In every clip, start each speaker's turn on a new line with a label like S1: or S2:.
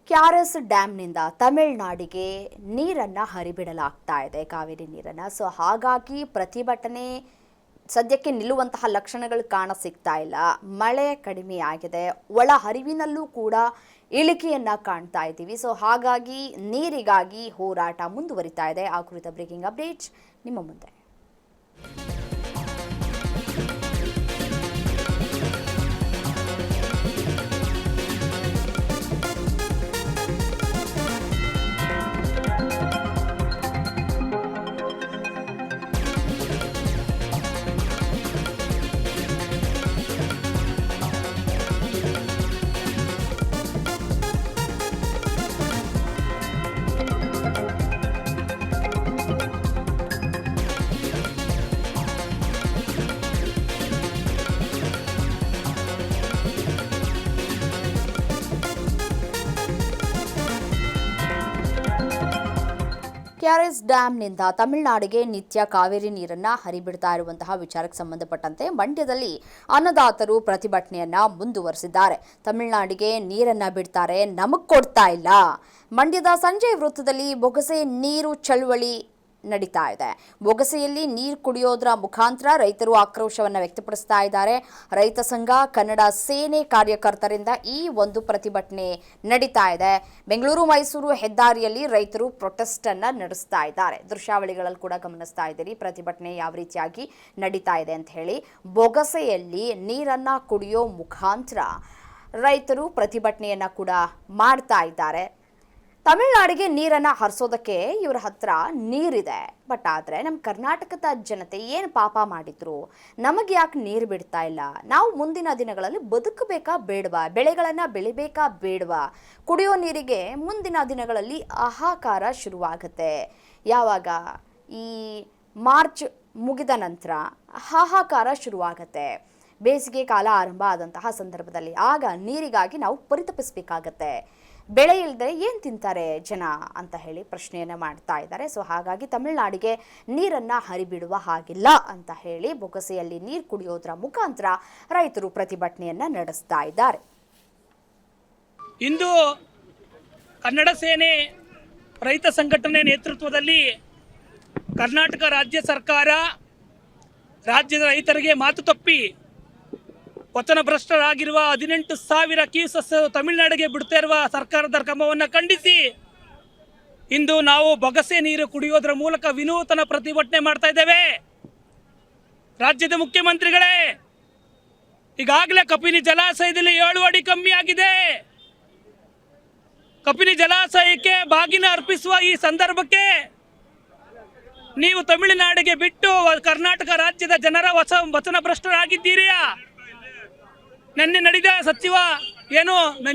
S1: KRS ಡ್ಯಾಂನಿಂದ ತಮಿಳುನಾಡಿಗೆ ನೀರನ್ನು ಹರಿಬಿಡಲಾಗ್ತಾ ಇದೆ, ಕಾವೇರಿ ನೀರನ್ನು. ಸೊ ಹಾಗಾಗಿ ಪ್ರತಿಭಟನೆ ಸದ್ಯಕ್ಕೆ ನಿಲ್ಲುವಂತಹ ಲಕ್ಷಣಗಳು ಕಾಣಸಿಗ್ತಾ ಇಲ್ಲ. ಮಳೆ ಕಡಿಮೆಯಾಗಿದೆ, ಒಳ ಹರಿವಿನಲ್ಲೂ ಕೂಡ ಇಳಿಕೆಯನ್ನು ಕಾಣ್ತಾ ಇದ್ದೀವಿ. ಸೊ ಹಾಗಾಗಿ ನೀರಿಗಾಗಿ ಹೋರಾಟ ಮುಂದುವರಿತಾ ಇದೆ. ಆ ಕುರಿತ ಬ್ರೇಕಿಂಗ್ ಅಪ್ಡೇಟ್ಸ್ ನಿಮ್ಮ ಮುಂದೆ. ಕೆಆರ್ಎಸ್ ಡ್ಯಾಂನಿಂದ ತಮಿಳುನಾಡಿಗೆ ನಿತ್ಯ ಕಾವೇರಿ ನೀರನ್ನು ಹರಿಬಿಡ್ತಾ ಇರುವಂತಹ ವಿಚಾರಕ್ಕೆ ಸಂಬಂಧಪಟ್ಟಂತೆ ಮಂಡ್ಯದಲ್ಲಿ ಅನ್ನದಾತರು ಪ್ರತಿಭಟನೆಯನ್ನ ಮುಂದುವರೆಸಿದ್ದಾರೆ. ತಮಿಳುನಾಡಿಗೆ ನೀರನ್ನ ಬಿಡ್ತಾರೆ, ನಮಗ್ ಕೊಡ್ತಾ ಇಲ್ಲ. ಮಂಡ್ಯದ ಸಂಜಯ್ ವೃತ್ತದಲ್ಲಿ ಬೊಗಸೆ ನೀರು ಚಳುವಳಿ ನಡೀತಾ ಇದೆ. ಬೊಗಸೆಯಲ್ಲಿ ನೀರು ಕುಡಿಯೋದ್ರ ಮುಖಾಂತರ ರೈತರು ಆಕ್ರೋಶವನ್ನು ವ್ಯಕ್ತಪಡಿಸ್ತಾ ಇದ್ದಾರೆ. ರೈತ ಸಂಘ, ಕನ್ನಡ ಸೇನೆ ಕಾರ್ಯಕರ್ತರಿಂದ ಈ ಒಂದು ಪ್ರತಿಭಟನೆ ನಡೀತಾ ಇದೆ. ಬೆಂಗಳೂರು ಮೈಸೂರು ಹೆದ್ದಾರಿಯಲ್ಲಿ ರೈತರು ಪ್ರೊಟೆಸ್ಟ್ ಅನ್ನ ನಡೆಸ್ತಾ ಇದ್ದಾರೆ. ದೃಶ್ಯಾವಳಿಗಳಲ್ಲಿ ಕೂಡ ಗಮನಿಸ್ತಾ ಇದ್ದೀರಿ ಪ್ರತಿಭಟನೆ ಯಾವ ರೀತಿಯಾಗಿ ನಡೀತಾ ಇದೆ ಅಂತ ಹೇಳಿ. ಬೊಗಸೆಯಲ್ಲಿ ನೀರನ್ನ ಕುಡಿಯೋ ಮುಖಾಂತರ ರೈತರು ಪ್ರತಿಭಟನೆಯನ್ನ ಕೂಡ ಮಾಡ್ತಾ ಇದ್ದಾರೆ. ತಮಿಳುನಾಡಿಗೆ ನೀರನ್ನು ಹರಿಸೋದಕ್ಕೆ ಇವರ ಹತ್ರ ನೀರಿದೆ, ಬಟ್ ಆದರೆ ನಮ್ಮ ಕರ್ನಾಟಕದ ಜನತೆ ಏನು ಪಾಪ ಮಾಡಿದ್ರು, ನಮಗೆ ಯಾಕೆ ನೀರು ಬಿಡ್ತಾ ಇಲ್ಲ? ನಾವು ಮುಂದಿನ ದಿನಗಳಲ್ಲಿ ಬದುಕಬೇಕಾ ಬೇಡವಾ? ಬೆಳೆಗಳನ್ನು ಬೆಳಿಬೇಕಾ ಬೇಡವಾ? ಕುಡಿಯೋ ನೀರಿಗೆ ಮುಂದಿನ ದಿನಗಳಲ್ಲಿ ಹಾಹಾಕಾರ ಶುರುವಾಗುತ್ತೆ. ಯಾವಾಗ? ಈ ಮಾರ್ಚ್ ಮುಗಿದ ನಂತರ ಹಾಹಾಕಾರ ಶುರುವಾಗುತ್ತೆ. ಬೇಸಿಗೆ ಕಾಲ ಆರಂಭ ಆದಂತಹ ಸಂದರ್ಭದಲ್ಲಿ ಆಗ ನೀರಿಗಾಗಿ ನಾವು ಪರಿತಪಿಸಬೇಕಾಗತ್ತೆ. ಬೆಳೆ ಇಲ್ಲದೆ ಏನು ತಿಂತಾರೆ ಜನ ಅಂತ ಹೇಳಿ ಪ್ರಶ್ನೆಯನ್ನು ಮಾಡ್ತಾ ಇದ್ದಾರೆ. ಸೊ ಹಾಗಾಗಿ ತಮಿಳುನಾಡಿಗೆ ನೀರನ್ನು ಹರಿಬಿಡುವ ಹಾಗಿಲ್ಲ ಅಂತ ಹೇಳಿ ಬೊಗಸೆಯಲ್ಲಿ ನೀರು ಕುಡಿಯೋದ್ರ ಮುಖಾಂತರ ರೈತರು ಪ್ರತಿಭಟನೆಯನ್ನು ನಡೆಸ್ತಾ ಇದ್ದಾರೆ.
S2: ಇಂದು ಕನ್ನಡ ಸೇನೆ ರೈತ ಸಂಘಟನೆ ನೇತೃತ್ವದಲ್ಲಿ ಕರ್ನಾಟಕ ರಾಜ್ಯ ಸರ್ಕಾರ ರಾಜ್ಯದ ರೈತರಿಗೆ ಮಾತು ತಪ್ಪಿ ವಚನಭ್ರಷ್ಟರಾಗಿರುವ 18,000 ಕ್ಯೂಸೆಸ್ ತಮಿಳುನಾಡಿಗೆ ಬಿಡ್ತಾ ಇರುವ ಸರ್ಕಾರದ ಕ್ರಮವನ್ನು ಖಂಡಿಸಿ ಇಂದು ನಾವು ಬೊಗಸೆ ನೀರು ಕುಡಿಯೋದ್ರ ಮೂಲಕ ವಿನೂತನ ಪ್ರತಿಭಟನೆ ಮಾಡ್ತಾ ಇದ್ದೇವೆ. ರಾಜ್ಯದ ಮುಖ್ಯಮಂತ್ರಿಗಳೇ, ಈಗಾಗಲೇ ಕಪಿನಿ ಜಲಾಶಯದಲ್ಲಿ 7 ಅಡಿ ಕಮ್ಮಿ ಆಗಿದೆ. ಕಪಿನಿ ಜಲಾಶಯಕ್ಕೆ ಬಾಗಿನ ಅರ್ಪಿಸುವ ಈ ಸಂದರ್ಭಕ್ಕೆ ನೀವು ತಮಿಳುನಾಡಿಗೆ ಬಿಟ್ಟು ಕರ್ನಾಟಕ ರಾಜ್ಯದ ಜನರ ವಚನಭ್ರಷ್ಟರಾಗಿದ್ದೀರಿ. ನಿನ್ನೆ ನಡೆದ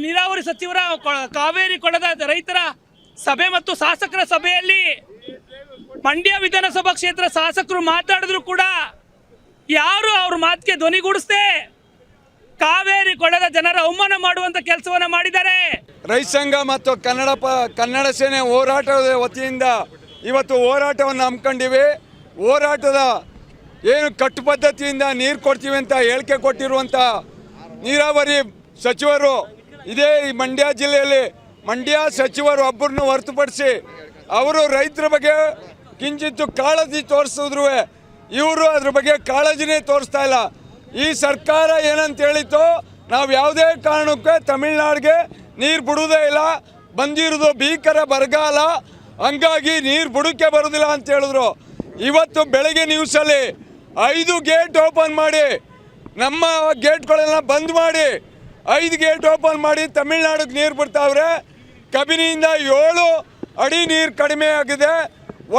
S2: ನೀರಾವರಿ ಸಚಿವರ ಕಾವೇರಿ ಕೊಳದ ರೈತರ ಸಭೆ ಮತ್ತು ಶಾಸಕರ ಸಭೆಯಲ್ಲಿ ಮಂಡ್ಯ ವಿಧಾನಸಭಾ ಕ್ಷೇತ್ರ ಶಾಸಕರು ಮಾತಾಡಿದ್ರು ಕೂಡ ಯಾರು ಅವ್ರ ಮಾತಿಗೆ ಧ್ವನಿಗೂಡಿಸದೆ ಕಾವೇರಿ ಕೊಳದ ಜನರ ಅವಮಾನ ಮಾಡುವಂತ ಕೆಲಸವನ್ನ ಮಾಡಿದ್ದಾರೆ.
S3: ರೈತ ಸಂಘ ಮತ್ತು ಕನ್ನಡ ಸೇನೆ ಹೋರಾಟದ ವತಿಯಿಂದ ಇವತ್ತು ಹೋರಾಟವನ್ನು ಹಮ್ಮಿಕೊಂಡಿವೆ. ಹೋರಾಟದ ಏನು ಕಟ್ಟು ಪದ್ಧತಿಯಿಂದ ನೀರು ಕೊಡ್ತೀವಿ ಅಂತ ಹೇಳಿಕೆ ಕೊಟ್ಟಿರುವಂಥ ನೀರಾವರಿ ಸಚಿವರು ಇದೇ ಈ ಮಂಡ್ಯ ಜಿಲ್ಲೆಯಲ್ಲಿ ಮಂಡ್ಯ ಸಚಿವರು ಒಬ್ಬರನ್ನು ಹೊರತುಪಡಿಸಿ ಅವರು ರೈತರ ಬಗ್ಗೆ ಕಿಂಚಿತ್ತು ಕಾಳಜಿ ತೋರಿಸಿದ್ರು ಇವರು ಅದ್ರ ಬಗ್ಗೆ ಕಾಳಜಿನೇ ತೋರಿಸ್ತಾ ಇಲ್ಲ. ಈ ಸರ್ಕಾರ ಏನಂತ ಹೇಳಿತ್ತು, ನಾವು ಯಾವುದೇ ಕಾರಣಕ್ಕೆ ತಮಿಳುನಾಡಿಗೆ ನೀರು ಬಿಡುವುದೇ ಇಲ್ಲ, ಬಂದಿರೋದು ಭೀಕರ ಬರಗಾಲ, ಹಂಗಾಗಿ ನೀರು ಬುಡಕ್ಕೆ ಬರೋದಿಲ್ಲ ಅಂತ ಹೇಳಿದ್ರು. ಇವತ್ತು ಬೆಳಗ್ಗೆ ನ್ಯೂಸಲ್ಲಿ 5 ಗೇಟ್ ಓಪನ್ ಮಾಡಿ, ನಮ್ಮ ಗೇಟ್ಗಳೆಲ್ಲ ಬಂದ್ ಮಾಡಿ 5 ಗೇಟ್ ಓಪನ್ ಮಾಡಿ ತಮಿಳುನಾಡಿಗೆ ನೀರು ಬಿಡ್ತಾವ್ರೆ. ಕಬಿನಿಯಿಂದ 7 ಅಡಿ ನೀರು ಕಡಿಮೆ ಆಗಿದೆ.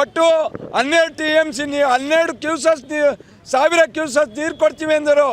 S3: ಒಟ್ಟು 12 TMC 12 ಕ್ಯೂಸೆಸ್ ಸಾವಿರ ಕ್ಯೂಸೆಸ್ ನೀರು ಕೊಡ್ತೀವಿ ಎಂದರು.